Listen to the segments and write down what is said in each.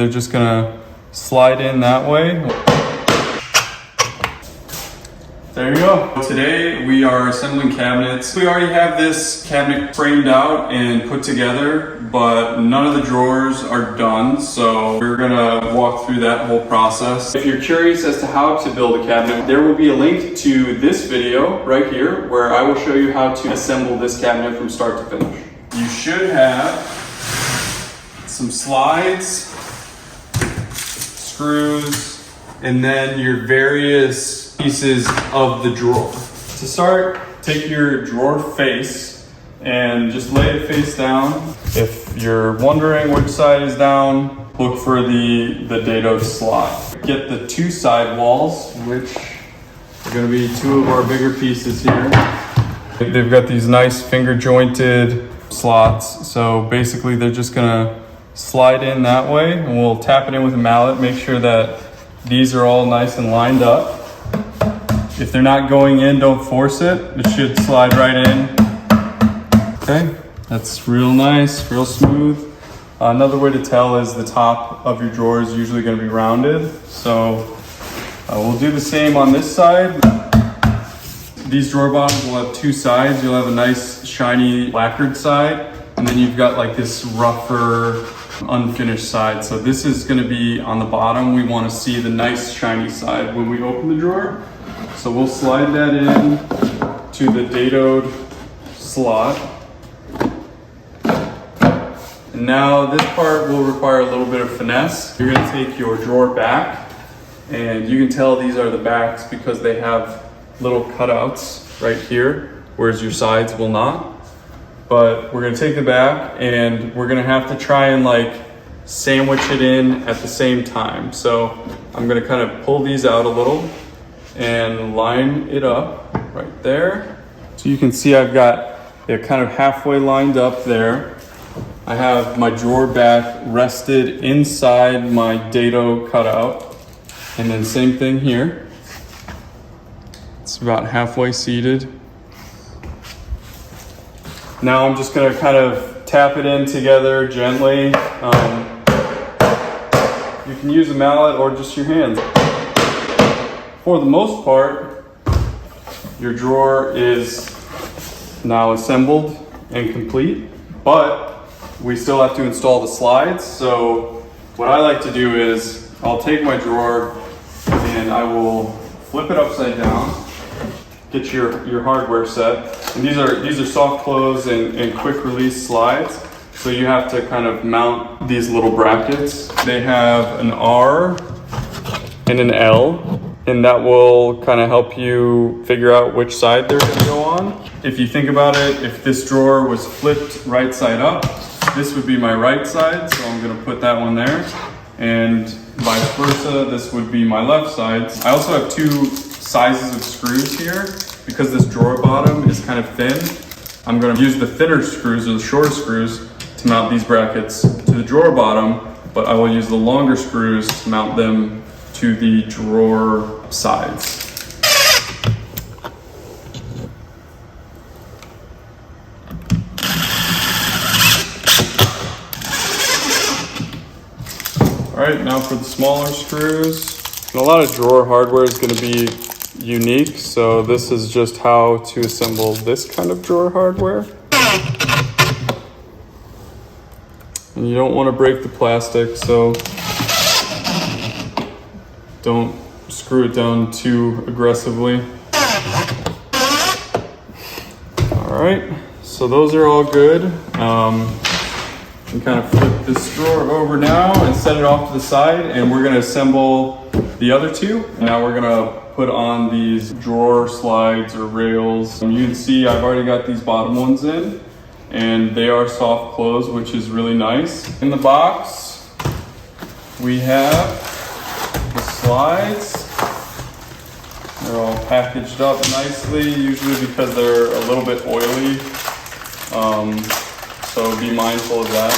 They're just gonna slide in that way. There you go. Today we are assembling cabinets. We already have this cabinet framed out and put together, but none of the drawers are done. So we're gonna walk through that whole process. If you're curious as to how to build a cabinet, there will be a link to this video right here where I will show you how to assemble this cabinet from start to finish. You should have some slides, screws, and then your various pieces of the drawer. To start, take your drawer face and just lay it face down. If you're wondering which side is down, look for the dado slot. Get the two side walls, which are going to be two of our bigger pieces here. They've got these nice finger jointed slots, so basically they're just going to slide in that way, and we'll tap it in with a mallet, make sure that these are all nice and lined up. If they're not going in, don't force it. It should slide right in. Okay, that's real nice, real smooth. Another way to tell is the top of your drawer is usually going to be rounded. So we'll do the same on this side. These drawer bottoms will have two sides. You'll have a nice shiny lacquered side, and then you've got like this rougher unfinished side. So this is going to be on the bottom. We want to see the nice shiny side when we open the drawer. So we'll slide that in to the dadoed slot. And now this part will require a little bit of finesse. You're going to take your drawer back, and you can tell these are the backs because they have little cutouts right here, whereas your sides will not. But we're going to take the back, and we're going to have to try and like sandwich it in at the same time. So I'm going to kind of pull these out a little and line it up right there. So you can see I've got it kind of halfway lined up there. I have my drawer back rested inside my dado cutout, and then same thing here. It's about halfway seated. Now I'm just going to kind of tap it in together gently. You can use a mallet or just your hands. For the most part, your drawer is now assembled and complete, but we still have to install the slides. So what I like to do is I'll take my drawer and I will flip it upside down, get your hardware set. And these are soft close and quick release slides. So you have to kind of mount these little brackets. They have an R and an L, and that will kind of help you figure out which side they're going to go on. If you think about it, if this drawer was flipped right side up, this would be my right side, so I'm going to put that one there. And vice versa, this would be my left side. I also have two sizes of screws here. Because this drawer bottom is kind of thin, I'm going to use the thinner screws or the shorter screws to mount these brackets to the drawer bottom, but I will use the longer screws to mount them to the drawer sides. All right, now for the smaller screws. And a lot of drawer hardware is going to be unique, so this is just how to assemble this kind of drawer hardware. And you don't want to break the plastic, so don't screw it down too aggressively. All right, so those are all good. And kind of flip this drawer over now and set it off to the side, and we're going to assemble the other two. Now we're going to put on these drawer slides or rails. You can see I've already got these bottom ones in, and they are soft close, which is really nice. In the box, we have the slides. They're all packaged up nicely, usually because they're a little bit oily. So be mindful of that.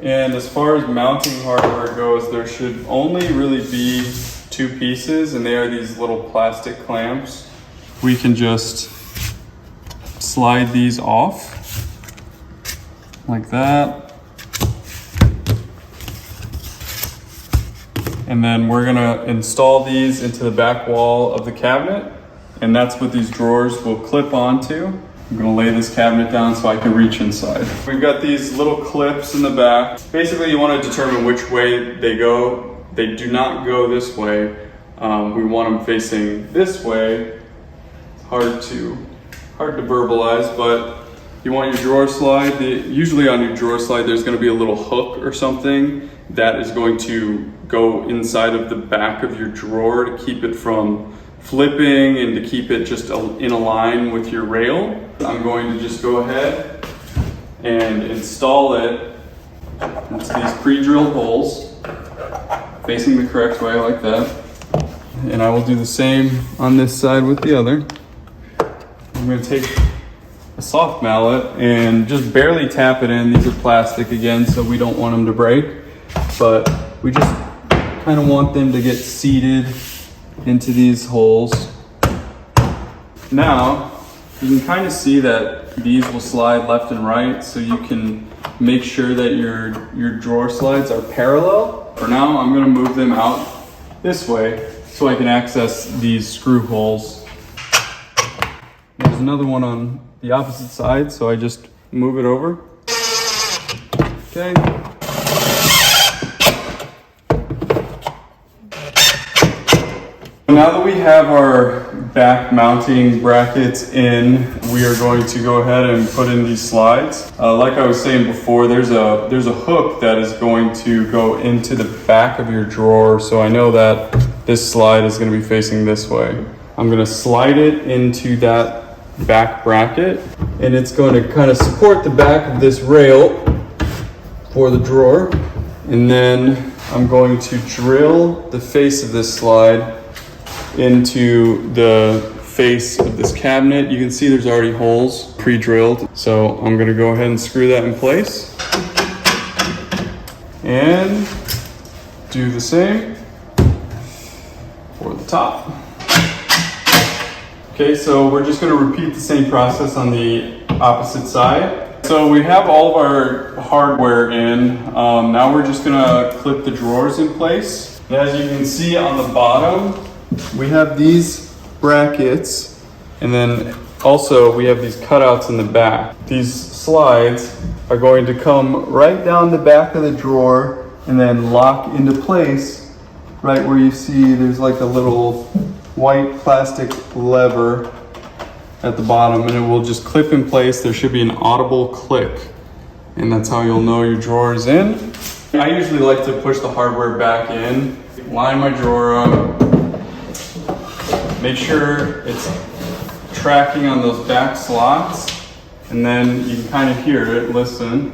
And as far as mounting hardware goes, there should only really be two pieces, and they are these little plastic clamps. We can just slide these off like that. And then we're gonna install these into the back wall of the cabinet. And that's what these drawers will clip onto. I'm gonna lay this cabinet down so I can reach inside. We've got these little clips in the back. Basically, you wanna determine which way they go. They do not go this way. We want them facing this way. It's hard to verbalize, but you want your drawer slide. Usually on your drawer slide, there's gonna be a little hook or something that is going to go inside of the back of your drawer to keep it from flipping and to keep it just in a line with your rail. I'm going to just go ahead and install it into these pre-drilled holes facing the correct way like that. And I will do the same on this side with the other. I'm going to take a soft mallet and just barely tap it in. These are plastic again, so we don't want them to break, but we just kind of want them to get seated into these holes. Now, you can kind of see that these will slide left and right, so you can make sure that your drawer slides are parallel. For now, I'm gonna move them out this way so I can access these screw holes. There's another one on the opposite side, so I just move it over. Okay. Now that we have our back mounting brackets in, we are going to go ahead and put in these slides. Like I was saying before, there's a hook that is going to go into the back of your drawer. So I know that this slide is going to be facing this way. I'm going to slide it into that back bracket, and it's going to kind of support the back of this rail for the drawer. And then I'm going to drill the face of this slide into the face of this cabinet. You can see there's already holes pre-drilled. So I'm gonna go ahead and screw that in place. And do the same for the top. Okay, so we're just gonna repeat the same process on the opposite side. So we have all of our hardware in. Now we're just gonna clip the drawers in place. And as you can see on the bottom, we have these brackets, and then also we have these cutouts in the back. These slides are going to come right down the back of the drawer and then lock into place right where you see there's like a little white plastic lever at the bottom, and it will just clip in place. There should be an audible click, and that's how you'll know your drawer is in. I usually like to push the hardware back in, line my drawer up, make sure it's tracking on those back slots, and then you can kind of hear it, listen.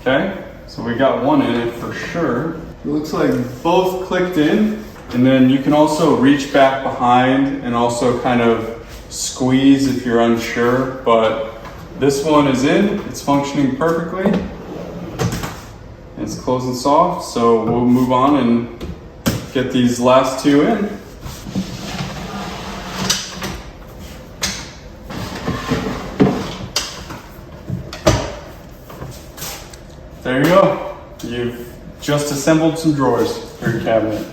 Okay, so we got one in it for sure. It looks like both clicked in, and then you can also reach back behind and also kind of squeeze if you're unsure, but this one is in, it's functioning perfectly. It's closing soft, so we'll move on and get these last two in. There you go. You've just assembled some drawers for your cabinet.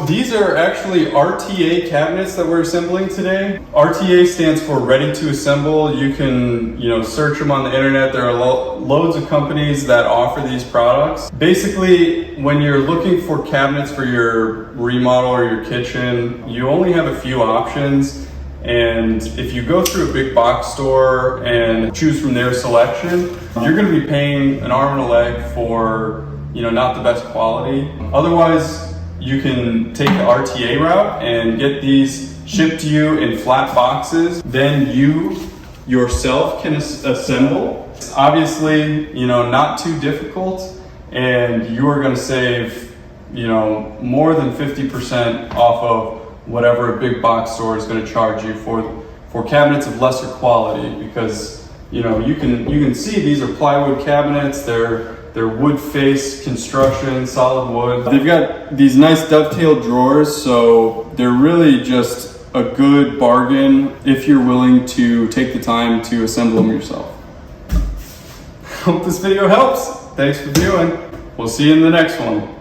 These are actually RTA cabinets that we're assembling today. RTA stands for ready to assemble. You can, search them on the internet. There are loads of companies that offer these products. Basically, when you're looking for cabinets for your remodel or your kitchen, you only have a few options. And if you go through a big box store and choose from their selection, you're going to be paying an arm and a leg for, not the best quality. Otherwise, you can take the RTA route and get these shipped to you in flat boxes. Then you yourself can assemble. It's obviously, not too difficult, and you are going to save, more than 50% off of whatever a big box store is going to charge you for cabinets of lesser quality, because you can see these are plywood cabinets. They're wood face construction, solid wood. They've got these nice dovetailed drawers, so they're really just a good bargain if you're willing to take the time to assemble them yourself. Hope this video helps. Thanks for viewing. We'll see you in the next one.